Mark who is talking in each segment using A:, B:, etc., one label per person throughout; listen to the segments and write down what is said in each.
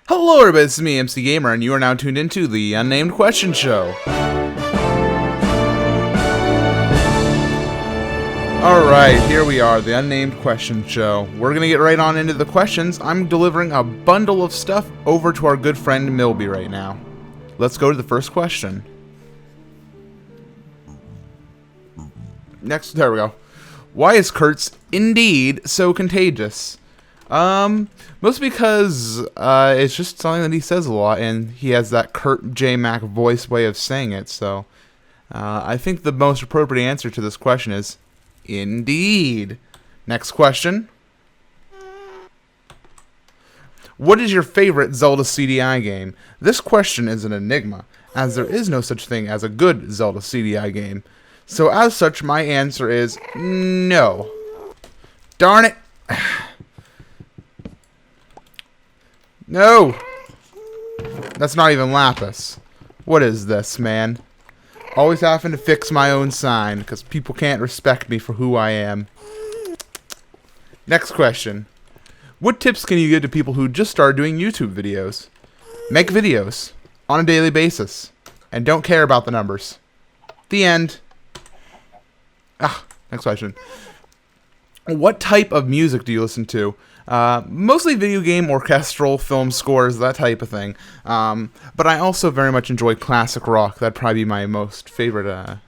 A: Hello everybody, this is me, MC Gamer, and you are now tuned into the Unnamed Question Show. Alright, here we are, the Unnamed Question Show. We're gonna get right on into the questions. I'm delivering a bundle of stuff over to our good friend Milby right now. Let's go to the first question. There we go. Why is Kurt's Indeed so contagious? Mostly because, it's just something that he says a lot, and he has that Kurt J. Mac voice way of saying it, so, I think the most appropriate answer to this question is, Indeed. Next question. What is your favorite Zelda CDI game? This question is an enigma, as there is no such thing as a good Zelda CDI game. So as such, my answer is no. Darn it. No! That's not even Lapis. What is this, man? Always having to fix my own sign, because people can't respect me for who I am. Next question. What tips can you give to people who just started doing YouTube videos? Make videos on a daily basis, and don't care about the numbers. The end. Next question. What type of music do you listen to? Mostly video game, orchestral, film scores, that type of thing. But I also very much enjoy classic rock. That'd probably be my most favorite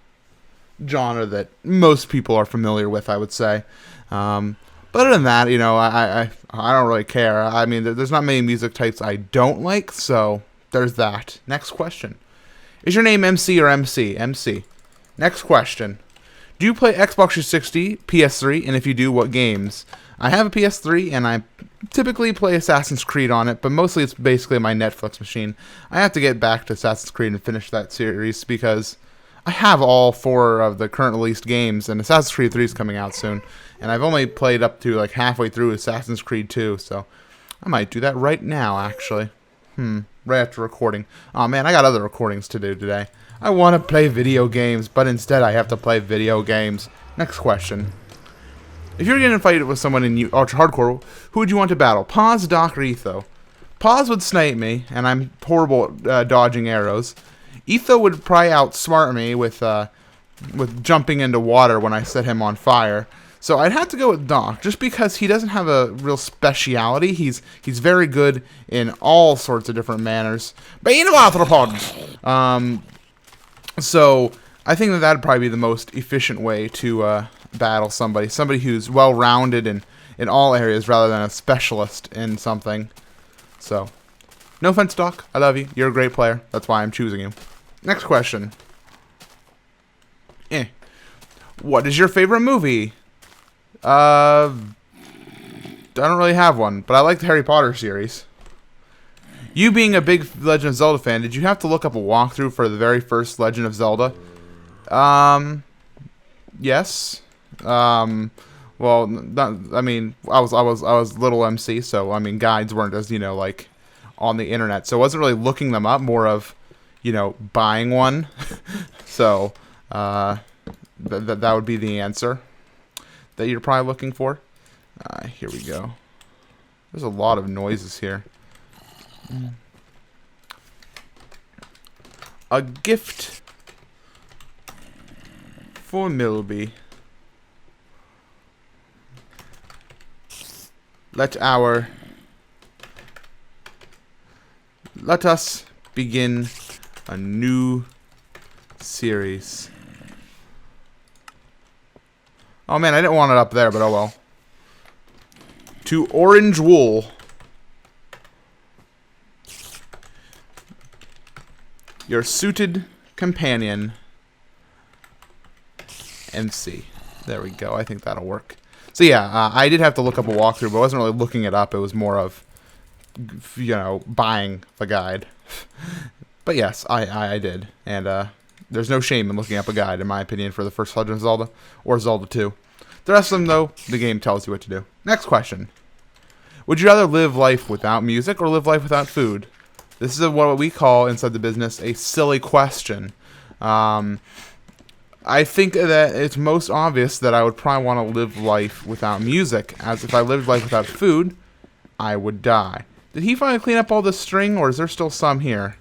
A: genre that most people are familiar with, I would say. But other than that, you know, I don't really care. I mean, there's not many music types I don't like, so there's that. Next question. Is your name MC or MC? MC. Next question. Do you play Xbox 360, PS3, and if you do, what games? I have a PS3, and I typically play Assassin's Creed on it, but mostly it's basically my Netflix machine. I have to get back to Assassin's Creed and finish that series, because I have all 4 of the current released games, and Assassin's Creed 3 is coming out soon, and I've only played up to like halfway through Assassin's Creed 2, so I might do that right now, actually. Right after recording. Oh man, I got other recordings to do today. I want to play video games, but instead I have to play video games. Next question. If you're getting fighted with someone in Ultra Hardcore, who would you want to battle? Paz, Doc, or Etho? Paz would snipe me, and I'm horrible at dodging arrows. Etho would probably outsmart me with jumping into water when I set him on fire. So I'd have to go with Doc, just because he doesn't have a real speciality. He's very good in all sorts of different manners. Bane of arthropods! So I think that'd probably be the most efficient way to battle somebody who's well-rounded in all areas rather than a specialist in something. So, no offense, Doc. I love you. You're a great player. That's why I'm choosing you. Next question. What is your favorite movie? I don't really have one, but I like the Harry Potter series. You being a big Legend of Zelda fan, did you have to look up a walkthrough for the very first Legend of Zelda? Yes. Well, I mean, I was little MC, so I mean, guides weren't as, like on the internet, so I wasn't really looking them up. More of, buying one. So, that would be the answer that you're probably looking for. Here we go. There's a lot of noises here. A gift for Milby. Let us begin a new series. Oh man, I didn't want it up there, but oh well. To Orange Wool. Your suited companion, MC. There we go. I think that'll work. So yeah, I did have to look up a walkthrough, but I wasn't really looking it up. It was more of, buying the guide. But yes, I did. And there's no shame in looking up a guide, in my opinion, for the first Legend of Zelda, or Zelda 2. The rest of them, though, the game tells you what to do. Next question. Would you rather live life without music or live life without food? This is what we call, inside the business, a silly question. I think that it's most obvious that I would probably want to live life without music, as if I lived life without food, I would die. Did he finally clean up all this string, or is there still some here?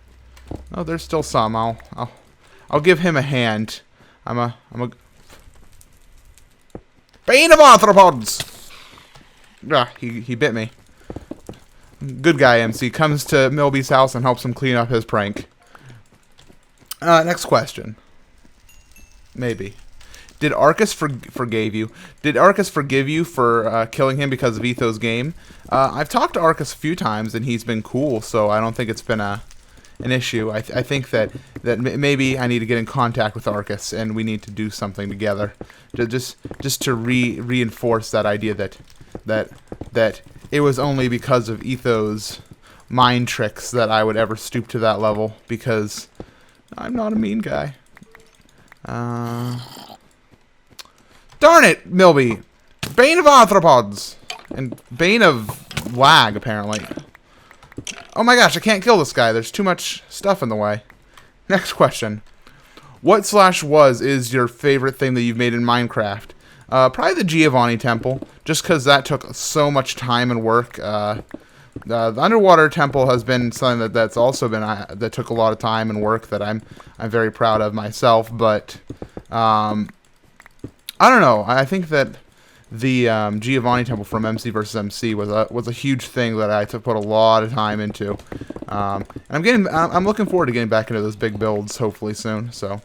A: Oh, there's still some. I'll give him a hand. I'm a Bane of Arthropods! Ah, he bit me. Good guy, MC. Comes to Milby's house and helps him clean up his prank. Next question. Maybe. Did Arcus forgave you? Did Arcus forgive you for killing him because of Etho's game? I've talked to Arcus a few times and he's been cool, so I don't think it's been an issue. I think that maybe I need to get in contact with Arcus and we need to do something together, just to reinforce that idea that it was only because of Etho's mind tricks that I would ever stoop to that level, because I'm not a mean guy. Darn it, Milby! Bane of Arthropods! And Bane of Lag, apparently. Oh my gosh, I can't kill this guy. There's too much stuff in the way. Next question. What/was is your favorite thing that you've made in Minecraft? Probably the Giovanni Temple, just because that took so much time and work. The underwater temple has been something that's also been that took a lot of time and work that I'm very proud of myself. But I don't know. I think that the Giovanni Temple from MC vs. MC was a huge thing that I had to put a lot of time into. And I'm looking forward to getting back into those big builds hopefully soon. So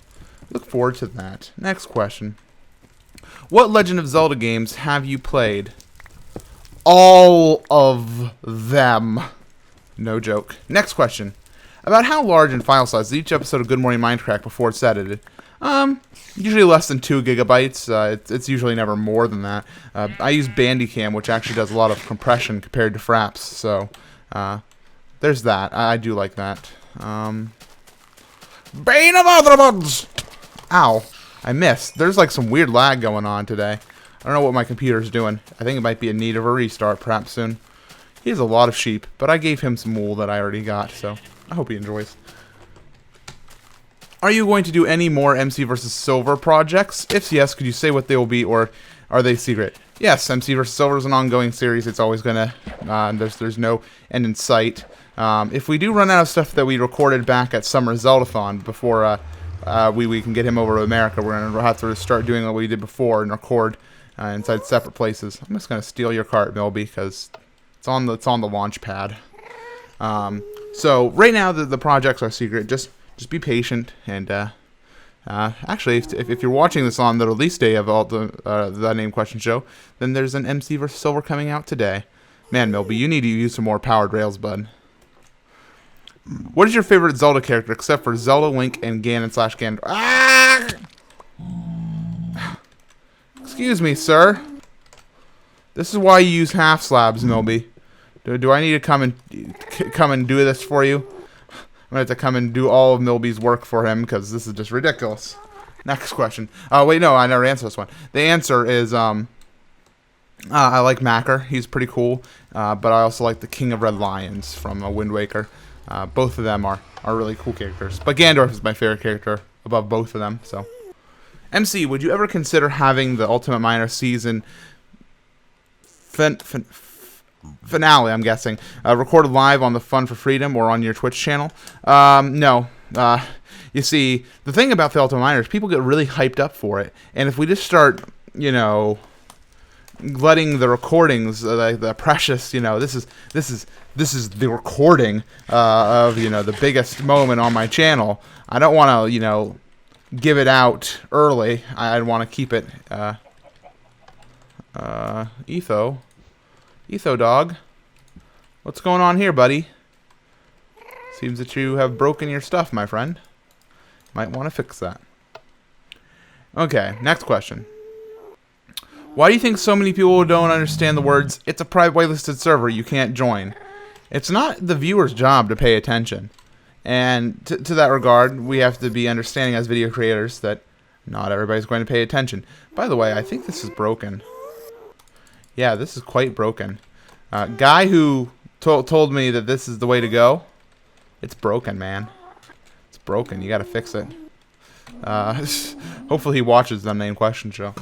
A: look forward to that. Next question. What Legend of Zelda games have you played? All of them. No joke. Next question. About how large in file size is each episode of Good Morning Mindcrack before it's edited? Usually less than 2 gigabytes. It's usually never more than that. I use Bandicam, which actually does a lot of compression compared to Fraps. So, there's that. I do like that. Bane of Arthropods! Ow. I missed. There's like some weird lag going on today. I don't know what my computer's doing. I think it might be in need of a restart perhaps soon. He has a lot of sheep, but I gave him some wool that I already got, so I hope he enjoys. Are you going to do any more MC vs. Silver projects? If yes, could you say what they will be, or are they secret? Yes, MC vs. Silver is an ongoing series. It's always gonna. There's no end in sight. If we do run out of stuff that we recorded back at Summer Zeldathon before we can get him over to America, we're gonna have to start doing what we did before and record inside separate places. I'm just gonna steal your cart, Milby, because it's on the launch pad. So right now the projects are secret. Just be patient, and actually, if you're watching this on the release day of all the Name Question Show, then there's an MC vs. Silver coming out today. Man, Milby, you need to use some more powered rails, bud. What is your favorite Zelda character, except for Zelda, Link, and Ganon/Ganondorf? Ah! Excuse me, sir. This is why you use half slabs, Milby. Do I need to come and do this for you? I'm going to have to come and do all of Milby's work for him, because this is just ridiculous. Next question. Wait, no, I never answered this one. The answer is, I like Macker. He's pretty cool. But I also like the King of Red Lions from Wind Waker. Both of them are really cool characters. But Ganondorf is my favorite character above both of them. So, MC, would you ever consider having the Ultimate Miner season finale, I'm guessing, recorded live on the Fun for Freedom or on your Twitch channel? No. You see, the thing about the Ultimate Miner is people get really hyped up for it, and if we just start, letting the recordings, the precious, this is the recording of the biggest moment on my channel. I don't want to give it out early. I want to keep it Etho dog, what's going on here, buddy? Seems that you have broken your stuff, my friend. Might want to fix that. Okay, next question. Why do you think so many people don't understand the words, "It's a private whitelisted server, you can't join"? It's not the viewer's job to pay attention. And to that regard, we have to be understanding as video creators that not everybody's going to pay attention. By the way, I think this is broken. Yeah, this is quite broken. Guy who told me that this is the way to go, it's broken, man. It's broken. You gotta fix it. Hopefully he watches the Name Question Show.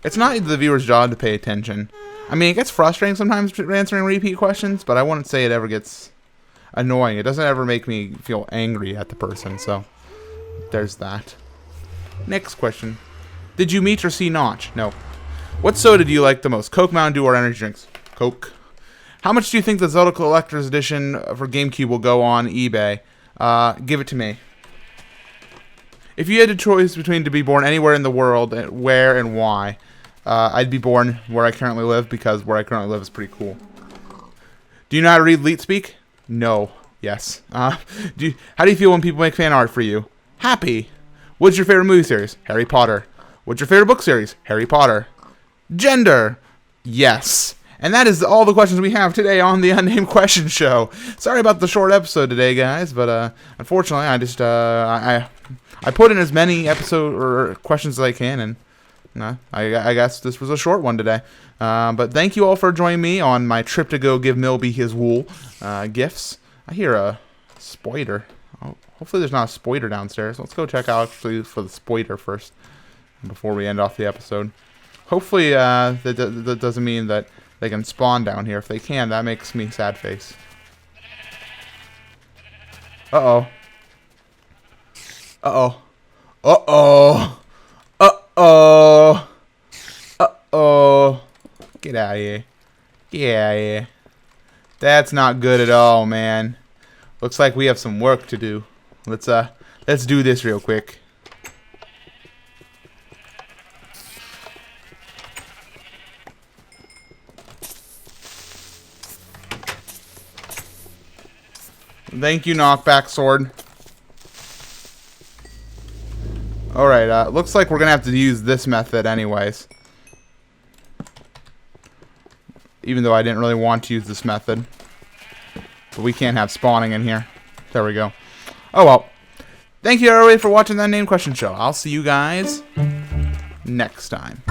A: It's not the viewer's job to pay attention. I mean, it gets frustrating sometimes answering repeat questions, but I wouldn't say it ever gets annoying. It doesn't ever make me feel angry at the person, so there's that. Next question. Did you meet or see Notch? No. What soda do you like the most? Coke, Mountain Dew, or energy drinks? Coke. How much do you think the Zelda Collector's Edition for GameCube will go on eBay? Give it to me. If you had a choice between to be born anywhere in the world, where and why, I'd be born where I currently live, because where I currently live is pretty cool. Do you know how to read Leet Speak? No. Yes. How do you feel when people make fan art for you? Happy. What's your favorite movie series? Harry Potter. What's your favorite book series? Harry Potter. Gender. Yes. And that is all the questions we have today on the Unnamed Question Show. Sorry about the short episode today, guys, but unfortunately, I just I put in as many episode or questions as I can, and I guess this was a short one today. But thank you all for joining me on my trip to go give Milby his wool gifts. I hear a spider. Oh, hopefully there's not a spider downstairs. Let's go check out actually for the spider first before we end off the episode. Hopefully that doesn't mean that they can spawn down here. If they can, that makes me sad face. Uh-oh. Uh-oh. Uh-oh. Uh-oh. Uh-oh. Get out of here. Get out of here. That's not good at all, man. Looks like we have some work to do. Let's do this real quick. Thank you, knockback sword. Alright, looks like we're gonna have to use this method anyways. Even though I didn't really want to use this method. But we can't have spawning in here. There we go. Oh well. Thank you everybody for watching that Unnamed Question Show. I'll see you guys next time.